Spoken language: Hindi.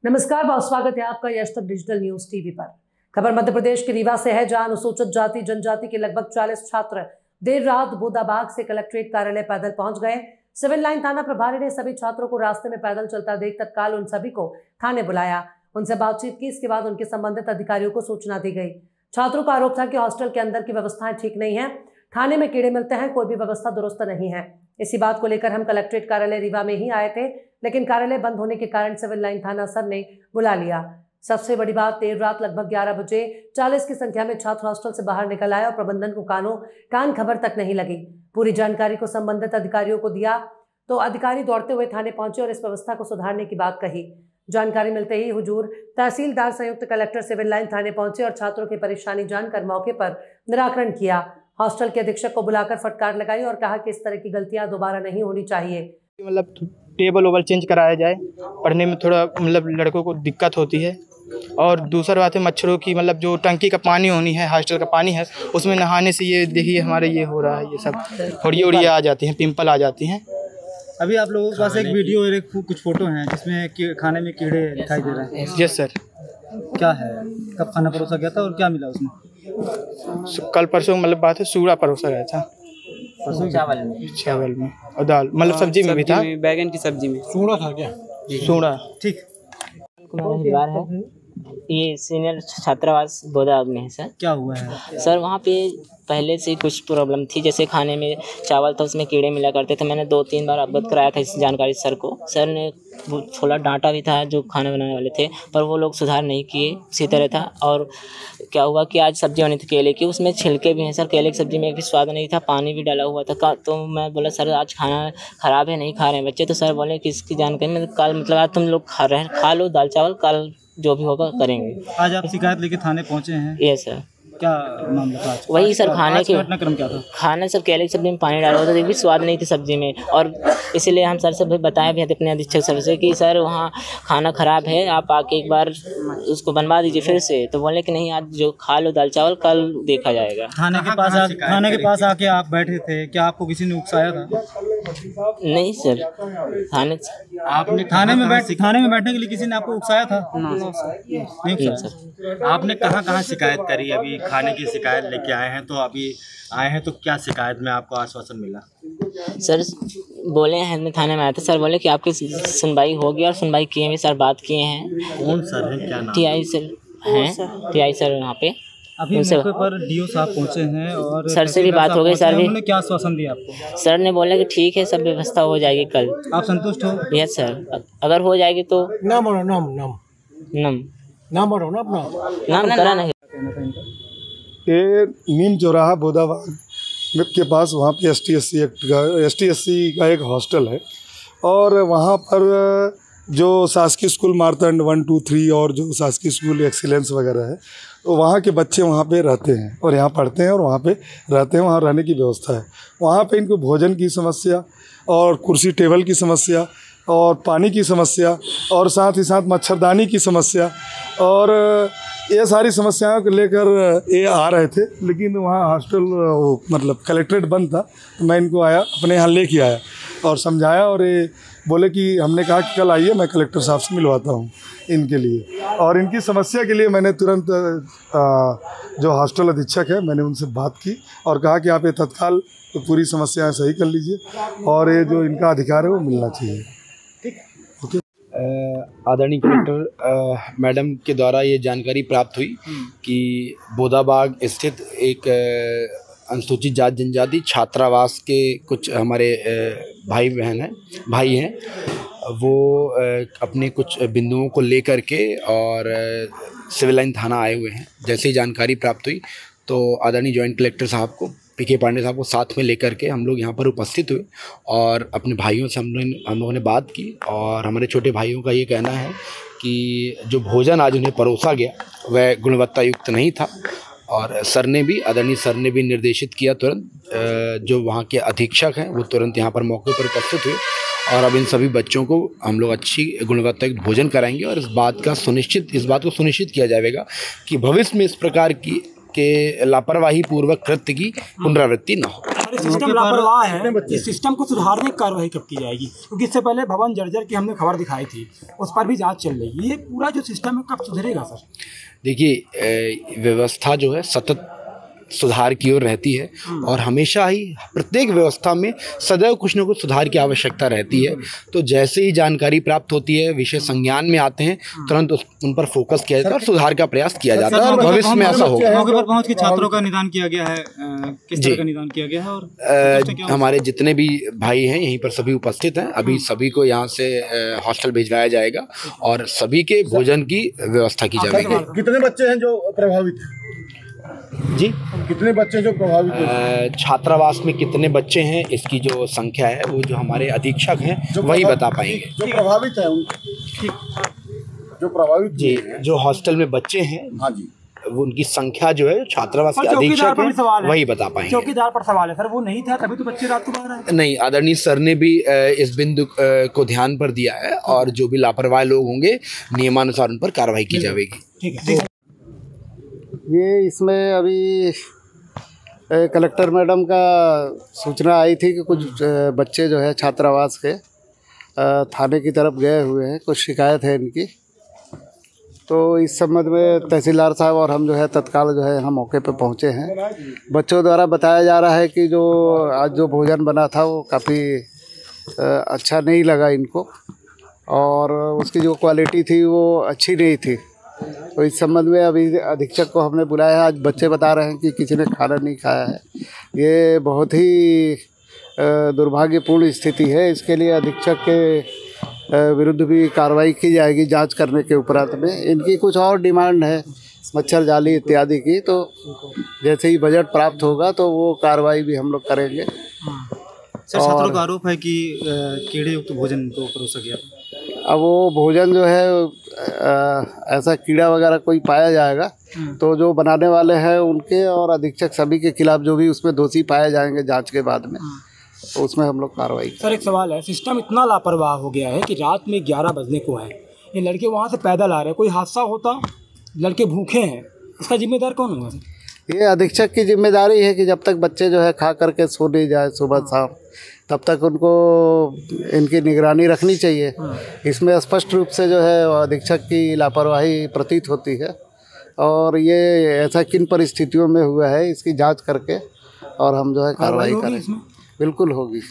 नमस्कार, बहुत स्वागत है आपका यश तक डिजिटल न्यूज टीवी पर। खबर मध्य प्रदेश के रीवा से है, जहां अनुसूचित जाति जनजाति के लगभग 40 छात्र देर रात बोदाबाग से कलेक्ट्रेट कार्यालय पैदल पहुंच गए। सिविल लाइन थाना प्रभारी ने सभी छात्रों को रास्ते में पैदल चलता देख तत्काल उन सभी को थाने बुलाया, उनसे बातचीत की। इसके बाद उनके संबंधित अधिकारियों को सूचना दी गई। छात्रों का आरोप था कि हॉस्टल के अंदर की व्यवस्थाएं ठीक नहीं है, थाने में कीड़े मिलते हैं, कोई भी व्यवस्था दुरुस्त नहीं है। इसी बात को लेकर हम कलेक्ट्रेट कार्यालय रीवा में ही आए थे, लेकिन कार्यालय बंद होने के कारण सिविल लाइन थाना सर ने बुला लिया। सबसे बड़ी बात, देर रात लगभग 11 बजे 40 की संख्या में छात्र हॉस्टल से बाहर निकल आए और प्रबंधन को कान खबर तक नहीं लगी। पूरी जानकारी को संबंधित अधिकारियों को दिया तो अधिकारी दौड़ते हुए थाने पहुंचे और इस व्यवस्था को सुधारने की बात कही। जानकारी मिलते ही हुजूर तहसीलदार संयुक्त कलेक्टर सिविल लाइन थाने पहुंचे और छात्रों की परेशानी जानकर मौके पर निराकरण किया। हॉस्टल के अधीक्षक को बुलाकर फटकार लगाई और कहा कि इस तरह की गलतियां दोबारा नहीं होनी चाहिए। मतलब टेबल ओबल चेंज कराया जाए, पढ़ने में थोड़ा मतलब लड़कों को दिक्कत होती है। और दूसरी बात है मच्छरों की, मतलब जो टंकी का पानी होनी है, हॉस्टल का पानी है, उसमें नहाने से ये देखिए हमारे ये हो रहा है, ये सब फड़िया आ जाती हैं, पिंपल आ जाती हैं। अभी आप लोगों के पास एक वीडियो और कुछ फोटो हैं जिसमें खाने में कीड़े दिखाई दे रहे हैं। Yes sir. क्या है, कब खाना परोसा गया था और क्या मिला उसमें? कल परसों मतलब बात है, सूड़ा परोसा गया था। परसों चावल में और दाल, मतलब सब्जी में भी था, बैगन की सब्जी में सूड़ा था क्या? सूड़ा। ठीक। परिवार है, ये सीनियर छात्रावास बोदाबाग में है सर। क्या हुआ है सर? वहाँ पे पहले से कुछ प्रॉब्लम थी, जैसे खाने में चावल था उसमें कीड़े मिला करते थे। मैंने 2-3 बार अवगत कराया था इस जानकारी सर को। सर ने थोड़ा डांटा भी था जो खाना बनाने वाले थे, पर वो लोग सुधार नहीं किए, इसी तरह था। और क्या हुआ कि आज सब्जी बनी थी केले की, उसमें छिलके भी हैं सर। केले की सब्जी में भी स्वाद नहीं था, पानी भी डाला हुआ था। तो मैं बोला सर आज खाना ख़राब है, नहीं खा रहे हैं बच्चे। तो सर बोले कि इसकी जानकारी में कल मतलब आज तुम लोग खा लो दाल चावल, कल जो भी होगा करेंगे। आज आप शिकायत लेके थाने पहुंचे हैं? ये सर। क्या मामला था? वही सर, खाने के घटनाक्रम क्या था? खाने सर केले की सब्जी में पानी डाला हुआ था, भी स्वाद नहीं थी सब्जी में। और इसीलिए हम सर से भी बताए भी अपने अधीक्षक सर से कि सर वहाँ खाना ख़राब है, आप आके एक बार उसको बनवा दीजिए फिर से। तो बोले कि नहीं आज जो खा लो दाल चावल, कल देखा जाएगा। थाने के पास आके आप बैठे थे, क्या आपको किसी ने उकसाया था? नहीं सर, थाने में बैठने के लिए किसी ने आपको उकसाया था? नहीं सर। आपने कहाँ शिकायत करी? अभी खाने की शिकायत लेके आए हैं, तो अभी आए हैं तो क्या शिकायत में आपको आश्वासन मिला? सर बोले हैं, मैं थाने में आया था, सर बोले कि आपकी सुनवाई होगी और सुनवाई किए हैं सर, बात किए हैं। कौन सर है, क्या नाम? टीआई सर हैं, टीआई सर यहाँ पे। अभी मौके पर डीओ साहब पहुंचे हैं और सर से भी बात हो गई। सर उन्होंने क्या आश्वासन दिया आपको? सर ने बोला कि ठीक है, सब व्यवस्था हो जाएगी कल। आप संतुष्ट हो? यस सर, अगर हो जाएगी तो नाम करा नहीं। ये नीम चौराहा बोदाबाग के पास, वहाँ पे एसटी/एससी का एक हॉस्टल है और वहाँ पर जो शासकीय स्कूल मारतंड 1, 2, 3 और जो शासकीय स्कूल एक्सीलेंस वगैरह है, तो वहाँ के बच्चे वहाँ पे रहते हैं और यहाँ पढ़ते हैं और वहाँ पे रहते हैं। वहाँ रहने की व्यवस्था है। वहाँ पे इनको भोजन की समस्या और कुर्सी टेबल की समस्या और पानी की समस्या और साथ ही साथ मच्छरदानी की समस्या और ये सारी समस्याओं को लेकर ये आ रहे थे। लेकिन वहाँ हॉस्टल मतलब कलेक्ट्रेट बंद था, तो मैं इनको अपने यहाँ लेके आया और समझाया और ये बोले कि हमने कहा कि कल आइए, मैं कलेक्टर साहब से मिलवाता हूँ इनके लिए। और इनकी समस्या के लिए मैंने तुरंत जो हॉस्टल अधीक्षक है, मैंने उनसे बात की और कहा कि आप ये तत्काल पूरी समस्याएं सही कर लीजिए और ये जो इनका अधिकार है वो मिलना चाहिए। आदरणीय कलेक्टर मैडम के द्वारा ये जानकारी प्राप्त हुई कि बोदाबाग स्थित एक अनुसूचित जाति जनजाति छात्रावास के कुछ हमारे भाई हैं, वो अपने कुछ बिंदुओं को लेकर के और सिविल लाइन थाना आए हुए हैं। जैसे ही जानकारी प्राप्त हुई तो आदरणीय जॉइंट कलेक्टर साहब को, पीके पांडे साहब को साथ में लेकर के हम लोग यहाँ पर उपस्थित हुए और अपने भाइयों से हम लोगों ने बात की। और हमारे छोटे भाइयों का ये कहना है कि जो भोजन आज उन्हें परोसा गया वह गुणवत्ता युक्त नहीं था और आदरणीय सर ने भी निर्देशित किया तुरंत, जो वहाँ के अधीक्षक हैं वो तुरंत यहाँ पर मौके पर उपस्थित हुए और अब इन सभी बच्चों को हम लोग अच्छी गुणवत्ता युक्त भोजन कराएंगे और इस बात को सुनिश्चित किया जाएगा कि भविष्य में इस प्रकार की लापरवाही पूर्वक कृत्य की पुनरावृत्ति न हो। सर सिस्टम लापरवाह है, इस सिस्टम को सुधारने की कार्रवाई कब की जाएगी? क्योंकि इससे पहले भवन जर्जर की हमने खबर दिखाई थी, उस पर भी जांच चल रही है। ये पूरा जो सिस्टम है कब सुधरेगा सर? देखिए, व्यवस्था जो है सतत सुधार की ओर रहती है और हमेशा ही प्रत्येक व्यवस्था में सदैव कुछ न कुछ सुधार की आवश्यकता रहती है। तो जैसे ही जानकारी प्राप्त होती है, विषय संज्ञान में आते हैं, तुरंत उन पर फोकस किया जाता है और सुधार का प्रयास किया जाता है और भविष्य में ऐसा होगा। मौके पर पहुंच के छात्रों का निदान किया गया है, किस तरह का निदान किया गया है? और हमारे जितने भी भाई हैं यहीं पर सभी उपस्थित हैं। अभी सभी को यहाँ से हॉस्टल भिजवाया जाएगा और सभी के भोजन की व्यवस्था की जाएगी। कितने बच्चे हैं जो प्रभावित हैं? जी, कितने बच्चे जो प्रभावित हैं? छात्रावास में कितने बच्चे हैं इसकी जो संख्या है वो जो हमारे अधीक्षक हैं वही बता पाएंगे। जो प्रभावित है जो प्रभावित जी, जो हॉस्टल में बच्चे हैं, हाँ जी, वो उनकी संख्या जो है छात्रावास के अधीक्षक हैं वही बता पाएंगे। चौकीदार पर सवाल है सर, वो नहीं था तभी तो बच्चे रात को बाहर आए। नहीं, आदरणीय सर ने भी इस बिंदु को ध्यान पर दिया है और जो भी लापरवाह लोग होंगे नियमानुसार उन पर कार्रवाई की जाएगी। ठीक है। ये इसमें अभी कलेक्टर मैडम का सूचना आई थी कि कुछ बच्चे जो है छात्रावास के थाने की तरफ गए हुए हैं, कुछ शिकायत है इनकी। तो इस संबंध में तहसीलदार साहब और हम जो है तत्काल जो है हम मौके पर पहुंचे हैं। बच्चों द्वारा बताया जा रहा है कि जो आज जो भोजन बना था वो काफ़ी अच्छा नहीं लगा इनको और उसकी जो क्वालिटी थी वो अच्छी नहीं थी। तो इस संबंध में अभी अधीक्षक को हमने बुलाया है। आज बच्चे बता रहे हैं कि किसी ने खाना नहीं खाया है। ये बहुत ही दुर्भाग्यपूर्ण स्थिति है। इसके लिए अधीक्षक के विरुद्ध भी कार्रवाई की जाएगी जांच करने के उपरांत में। इनकी कुछ और डिमांड है मच्छर जाली इत्यादि की, तो जैसे ही बजट प्राप्त होगा तो वो कार्रवाई भी हम लोग करेंगे। सर, छात्रों का आरोप है कि कीड़े युक्त भोजन को परोसा गया। अब वो भोजन जो है ऐसा कीड़ा वगैरह कोई पाया जाएगा तो जो बनाने वाले हैं उनके और अधीक्षक सभी के खिलाफ जो भी उसमें दोषी पाए जाएंगे जांच के बाद में, तो उसमें हम लोग कार्रवाई करेंगे। सर, एक सवाल है, सिस्टम इतना लापरवाह हो गया है कि रात में 11 बजने को है, ये लड़के वहाँ से पैदल आ रहे हैं, कोई हादसा होता, लड़के भूखे हैं, इसका जिम्मेदार कौन होगा? ये अधीक्षक की जिम्मेदारी है कि जब तक बच्चे जो है खा करके सो नहीं जाए सुबह शाम, तब तक उनको इनकी निगरानी रखनी चाहिए। इसमें स्पष्ट रूप से जो है अधीक्षक की लापरवाही प्रतीत होती है और ये ऐसा किन परिस्थितियों में हुआ है इसकी जांच करके और हम जो है कार्रवाई करें। बिल्कुल होगी।